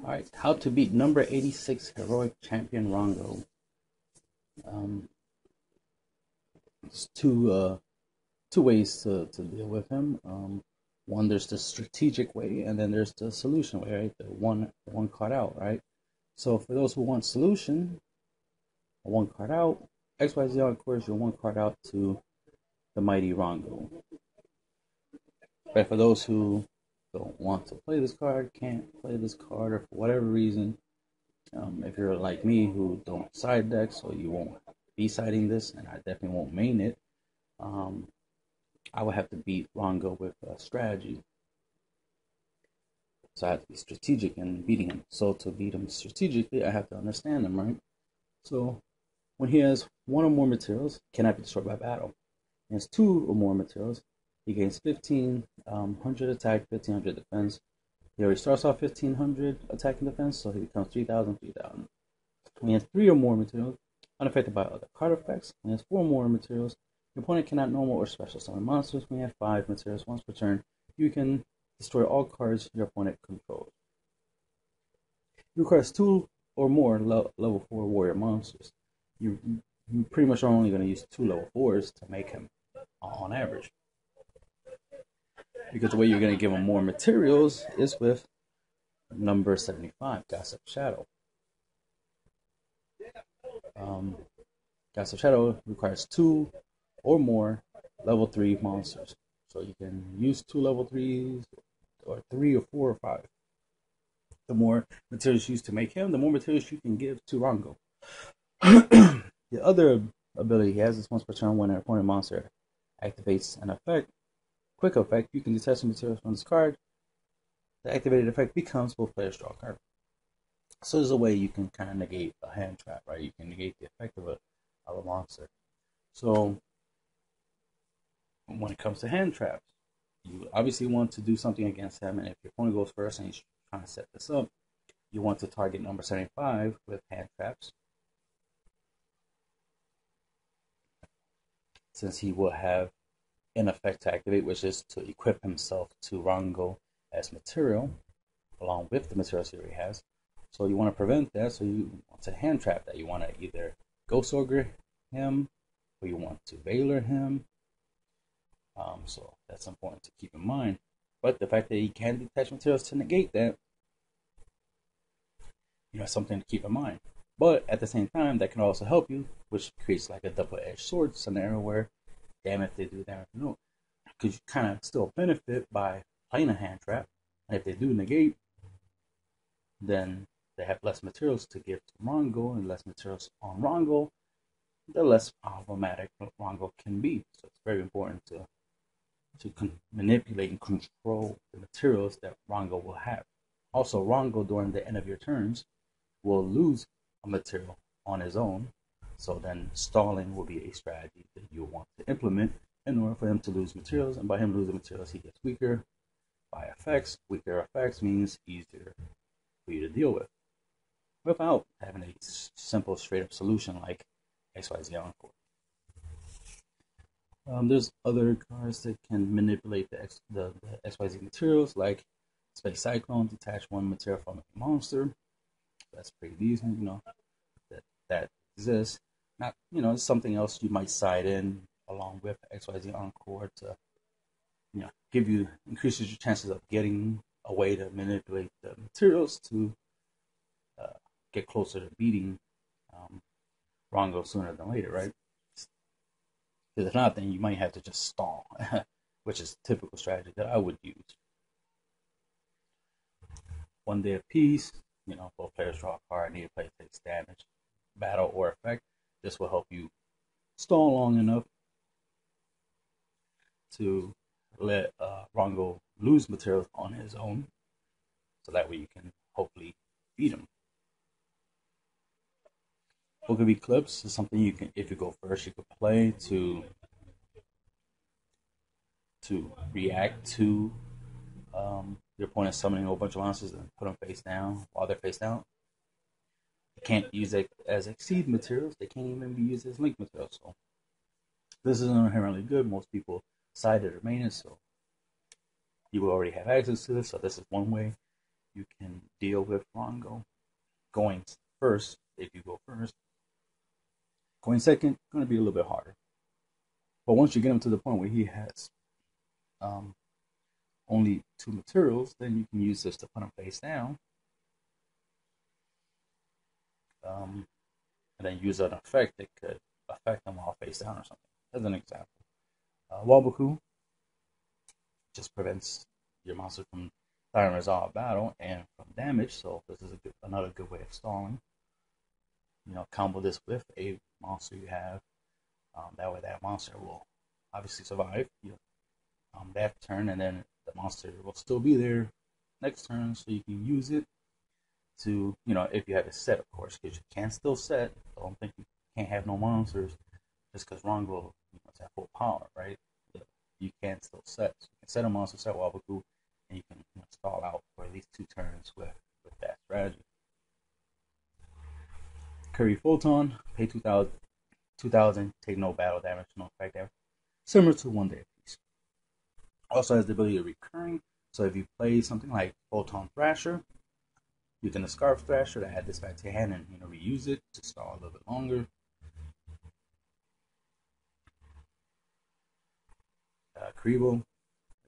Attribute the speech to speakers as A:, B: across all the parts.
A: Alright, how to beat number 86 heroic champion Rongo. There's two ways to deal with him. One, there's the strategic way, and then there's the solution way, right? The one card out, right? So for those who want solution, one card out, XYZ Encore is your one card out to the mighty Rongo. But for those who don't want to play this card, can't play this card, or for whatever reason, if you're like me who don't side deck, so you won't be siding this, and I definitely won't main it, I would have to beat Rongo with strategy. So I have to be strategic in beating him. So to beat him strategically, I have to understand him, right? So when he has one or more materials, cannot be destroyed by battle. He has two or more materials, he gains 1500 attack, 1500 defense. He already starts off 1500 attack and defense, so he becomes 3000, 3000. When he has three or more materials, unaffected by other card effects. When he has four or more materials, your opponent cannot normal or special summon monsters. When you have five materials, once per turn, you can destroy all cards your opponent controls. He requires two or more level 4 warrior monsters. You pretty much are only going to use 2 level 4s to make him on average. Because the way you're going to give him more materials is with number 75, Gossip Shadow. Gossip Shadow requires 2 or more level 3 monsters. So you can use 2 level 3s, or 3 or 4 or 5. The more materials used to make him, the more materials you can give to Rongo. The other ability he has is once per turn when an opponent monster activates an effect, quick effect, you can detach some materials from this card. The activated effect becomes both players draw a card. So there's a way you can kind of negate a hand trap, right? You can negate the effect of a monster. So when it comes to hand traps, you obviously want to do something against him, and if your opponent goes first and he's trying to set this up, you want to target number 75 with hand traps, since he will have an effect to activate, which is to equip himself to Rongo as material, along with the materials he already has. So you want to prevent that, so you want to hand trap that. You want to either Ghost Ogre him, or you want to Veiler him. So that's important to keep in mind. But the fact that he can detach materials to negate that, something to keep in mind. But at the same time, that can also help you, which creates like a double-edged sword scenario where, damn if they do, damn if they don't. Because you kind of still benefit by playing a hand trap. And if they do negate, then they have less materials to give to Rongo, and less materials on Rongo, the less problematic Rongo can be. So it's very important to manipulate and control the materials that Rongo will have. Also, Rongo, during the end of your turns, will lose a material on his own. So then stalling will be a strategy that you'll want to implement in order for him to lose materials. And by him losing materials, he gets weaker by effects. Weaker effects means easier for you to deal with, without having a simple, straight-up solution like XYZ Encore. There's other cards that can manipulate the XYZ materials, like Space Cyclone, detach one material from a monster. That's pretty decent, that exists. Not, it's something else you might side in along with XYZ Encore to, increases your chances of getting a way to manipulate the materials to get closer to beating Rongo sooner than later, right? Because if not, then you might have to just stall, which is a typical strategy that I would use. 1 day apiece, both players draw a card, neither player takes damage, battle, or effect. This will help you stall long enough to let Rongo lose materials on his own, so that way you can hopefully beat him. Book of Eclipse is something you can, if you go first, you could play to react to your opponent summoning a whole bunch of monsters and put them face down while they're face down. You can't use it as exceed materials. They can't even be used as link materials. So this isn't inherently good. Most people side it or main it, so you will already have access to this. So this is one way. you can deal with Rongo. Going first, if you go first. Going second, going to be a little bit harder. But once you get him to the point where he has only 2 materials, then you can use this to put him face down. And then use an effect that could affect him while face down or something. As an example. Waboku just prevents your monster from trying to resolve battle and from damage, so this is another good way of stalling. Combo this with a monster you have. That way that monster will obviously survive that turn, and then the monster will still be there next turn, so you can use it to, if you have it set, of course, because you can still set. So I don't think you can't have no monsters just because Rongo is at full power, right? You can still set. So you can set a monster, set Waboku, and you can stall out for at least 2 turns with that strategy. Curry Photon, pay 2,000, take no battle damage, no effect damage. Similar to 1 day apiece. Also has the ability of recurring. So if you play something like Photon Thrasher, you can discard Thrasher to add this back to your hand and reuse it to stall a little bit longer. Kribo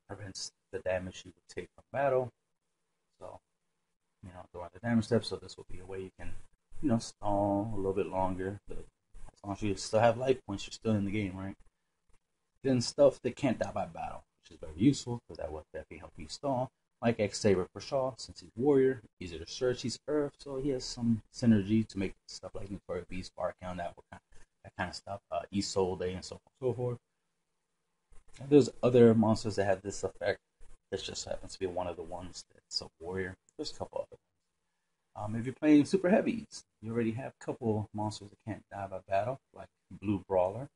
A: prevents the damage you would take from battle. So, throughout the damage step, so this will be a way you can, stall a little bit longer. But as long as you still have life points, you're still in the game, right? Then stuff that can't die by battle, which is very useful because that will definitely help you stall. Like X-Saber for Shaw, since he's warrior, easier to search, he's earth, so he has some synergy to make stuff like Notorious Beast, Barcount, that kind of stuff, Isolde, and so on and so forth. And there's other monsters that have this effect. This just happens to be one of the ones that's a warrior. There's a couple other. If you're playing super heavies, you already have a couple monsters that can't die by battle, like Blue Brawler.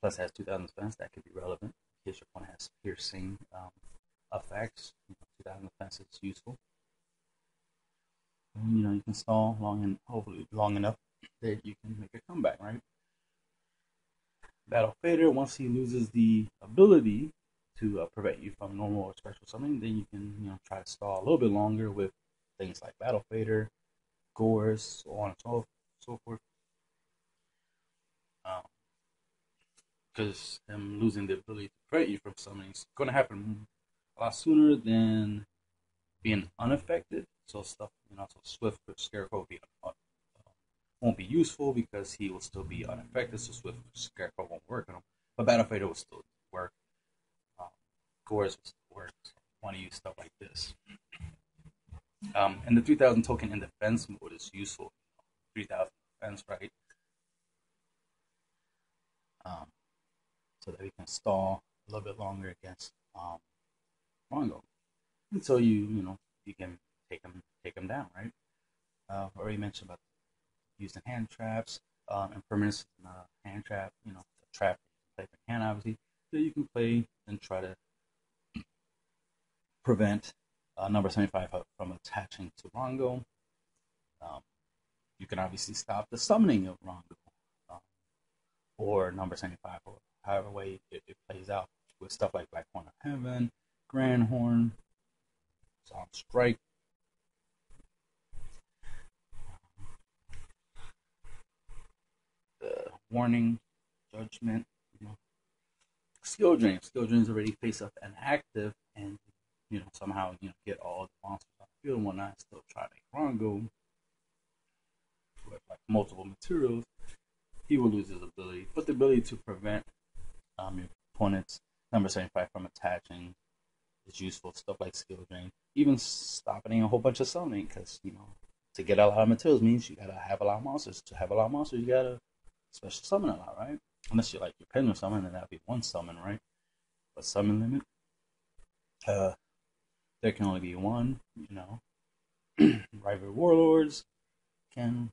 A: Plus has 2,000 defense, that could be relevant in case your opponent has piercing effects. 2,000 defense is useful. And, you can stall hopefully long enough that you can make a comeback, right? Battle Fader, once he loses the ability to prevent you from normal or special summoning, then you can try to stall a little bit longer with things like Battle Fader, Gores, so on and so forth. Because him losing the ability to prevent you from summoning is going to happen a lot sooner than being unaffected. So stuff, so Swift or Scarecrow won't be useful because he will still be unaffected. So Swift or Scarecrow won't work on him, but Battle Fader will still work. Gores will still work. So you want to use stuff like this. And the 3,000 token in defense mode is useful. 3,000 defense, right? So that we can stall a little bit longer against Rongo until you can take him down, right? Already mentioned about using hand traps and permanence hand trap. The trap you can play for hand, obviously, that you can play and try to prevent number 75 from attaching to Rongo. You can obviously stop the summoning of Rongo or number 75, or however way it plays out with stuff like Black Horn of Heaven, Grand Horn, Solemn Strike. The Warning, Judgment, Skill Drain. Skill Drains already face up and active, and somehow get all the monsters on the field and whatnot, still try to make Rongo with like multiple materials. He will lose his ability, but the ability to prevent your opponent's number 75 from attaching is useful. Stuff like Skill Drain, even stopping a whole bunch of summoning, because to get a lot of materials means you gotta have a lot of monsters. To have a lot of monsters, you gotta special summon a lot, right? Unless you're like your Pendulum Summon, then that'd be 1 summon, right? But summon limit, there can only be 1. Rival Warlords can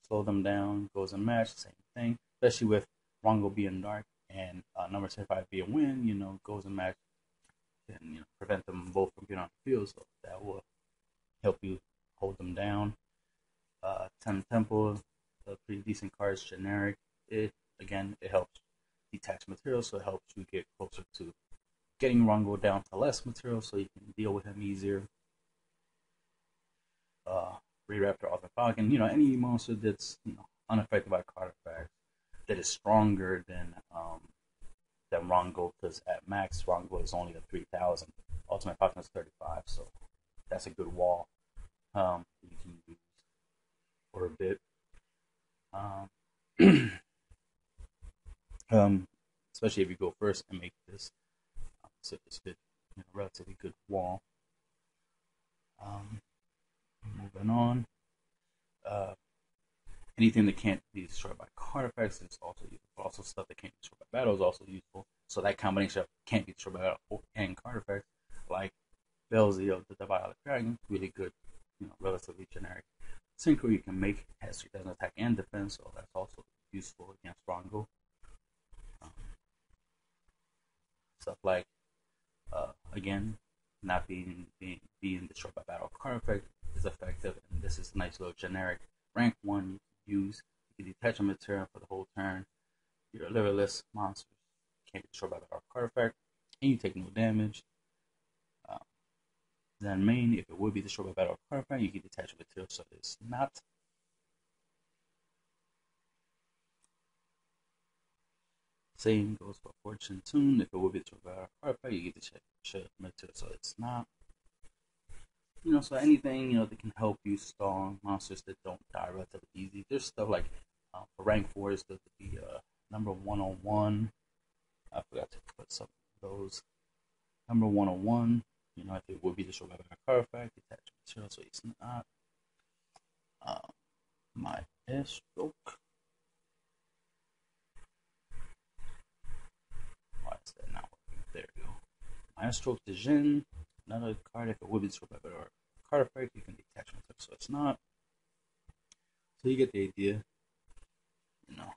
A: slow them down. Goes in match, same thing. Especially with Rongo being dark and number 75 being wind, goes in match and prevent them both from being on the field. So that will help you hold them down. Ten Temple, a pretty decent card. It's generic. It helps detach material, so it helps you get closer to getting Rongo down to less material, so you can deal with him easier. Raptor, Ultimate Falcon, you know, any monster that's, you know, unaffected by card effects, that is stronger than Rongo, because at max Rongo is only a 3,000. Ultimate Falcon is 35, so that's a good wall you can use for a bit. Especially if you go first and make this, so it's good, you know, relatively good wall. Moving on. Anything that can't be destroyed by card effects is also useful. Also, stuff that can't be destroyed by battle is also useful. So that combination of can't be destroyed by battle and card effects, like Belzy of the Violet Dragon, really good, you know, relatively generic synchro you can make. Has 3,000 attack and defense, so that's also useful against Rongo. Stuff like, again, not being destroyed by battle card effect is effective, and this is a nice little generic rank 1 you can use. You can detach a material for the whole turn. Your liverless monsters can't be destroyed by battle card effect, and you take no damage. Then main, if it would be destroyed by battle card effect, you can detach a material so it's not. Same goes for Fortune Tune. If it would be destroyed by battle card effect, you get to check material so it's not. You know, so anything, you know, that can help you stall monsters that don't die relatively easy. There's stuff like for rank 4 is the number 101. I forgot to put some of those. Number 101, you know, if it would be destroyed by a card effect, detach material so it's not. My S-stroke. Why is that not working? There we go. My S-stroke de Jin. Another card, if it would be destroyed by a card effect, you can detach material so it's not. So you get the idea. You know,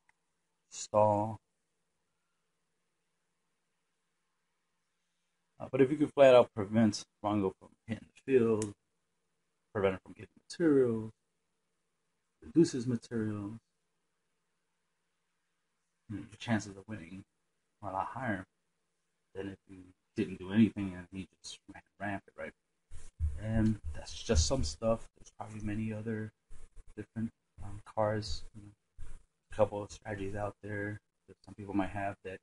A: stall. But if you can flat out prevent Rongo from hitting the field, prevent it from getting materials, reduces materials, your chances of winning are a lot higher than if you didn't do anything and he just ran rampant, right? And that's just some stuff. There's probably many other different cards, you know, a couple of strategies out there that some people might have that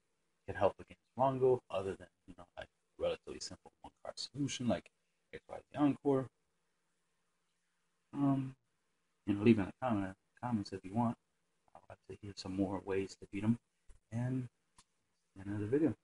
A: can help against Rongo, other than, you know, like relatively simple one card solution like XYZ Encore. You know, leave in the comments if you want. I'd like to hear some more ways to beat them. And end of the video.